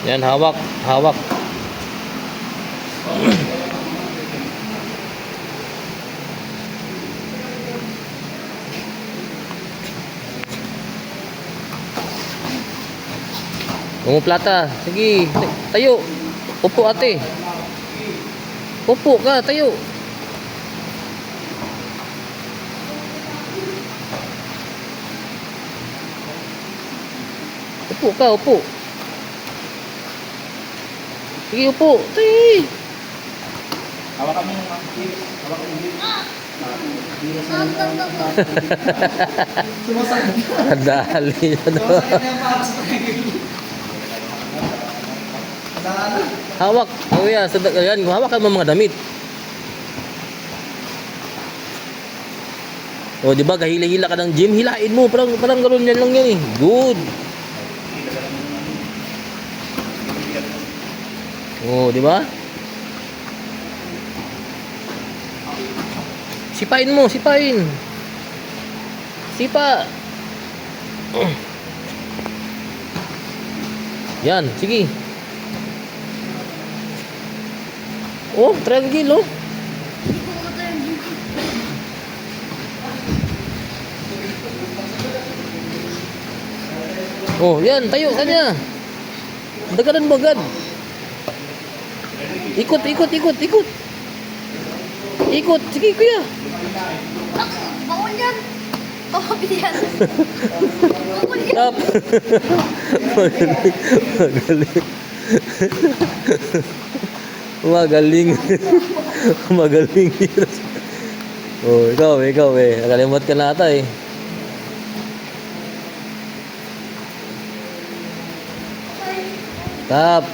Yan, hawak, hawak. Plata. Sige, tayo. Upo ate. Upo ka, tayo. Upo ka, upo. Sige, upo. Tay. Hawakan mo yung hawakan mo yung Dali na daw. Hawak. Oh yeah, yan, hawakan mo mga damit. Oh, di ba kahila-hila ka ng gym, hilain mo, parang ganoon yan lang yan eh. Good. Oh, di ba? Sipain mo, sipain. Sipa. Yan, sige. Oh, triangle oh. Oh, yan, tayo kanya. Dagaran mo agad. Ikot, ikot, ikot, ikot. Ikot, sige kuya. Bangon yan. Bangon yan. Bangon yan. Stop. Magaling. Magaling. Magaling. Oh, ikaw eh. Nakalimot ka na ata eh. Stop.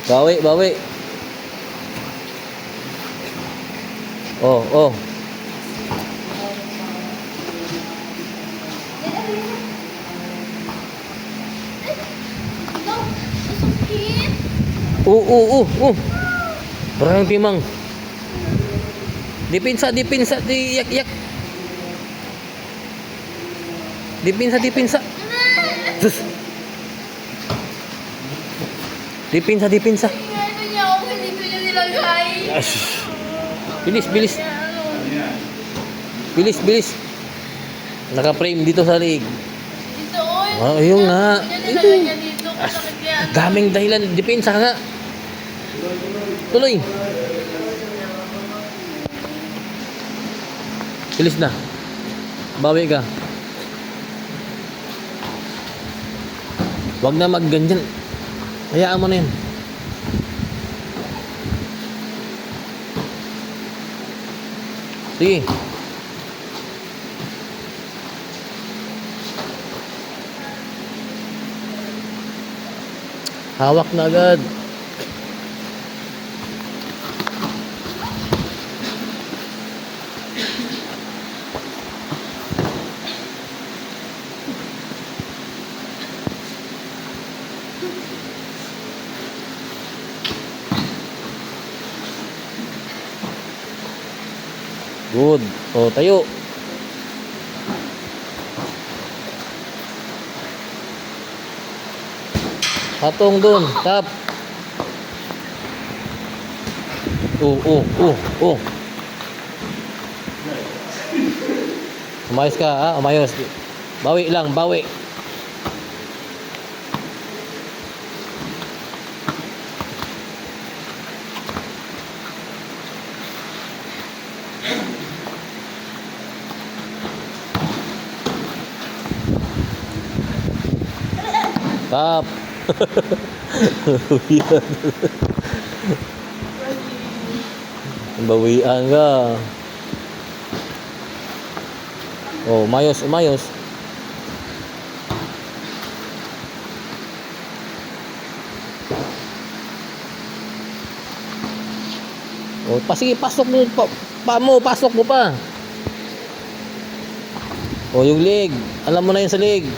Bawi, bawi. Oh, oh. Parang timang. Dipinsa, dipinsa, yak. Dipinsa, dipinsa. Sus. Dipinsa, dipinsa. Ano niya ako, hindi ko niya nilagay. Bilis, bilis. Bilis, bilis. Naka-frame dito sa leg. Dito, oy. Ah, ayun nga. Nilagay niya dito. Sakit yan. Daming dahilan. Dipinsa nga. Tuloy. Bilis na. Bawi ka. Wag na magganyan. Hayaan mo na yan. Sige. Hawak na agad. Good. O, tayo. Patong dun. Tap. Umayos ka, ha? Umayos. Bawi lang, bawi. Tap. Bawian ka. Oh, umayos, umayos. Oh, sige, pasok mo pa mo, pasok mo pa. Oh, yung leg. Alam mo na yun sa leg.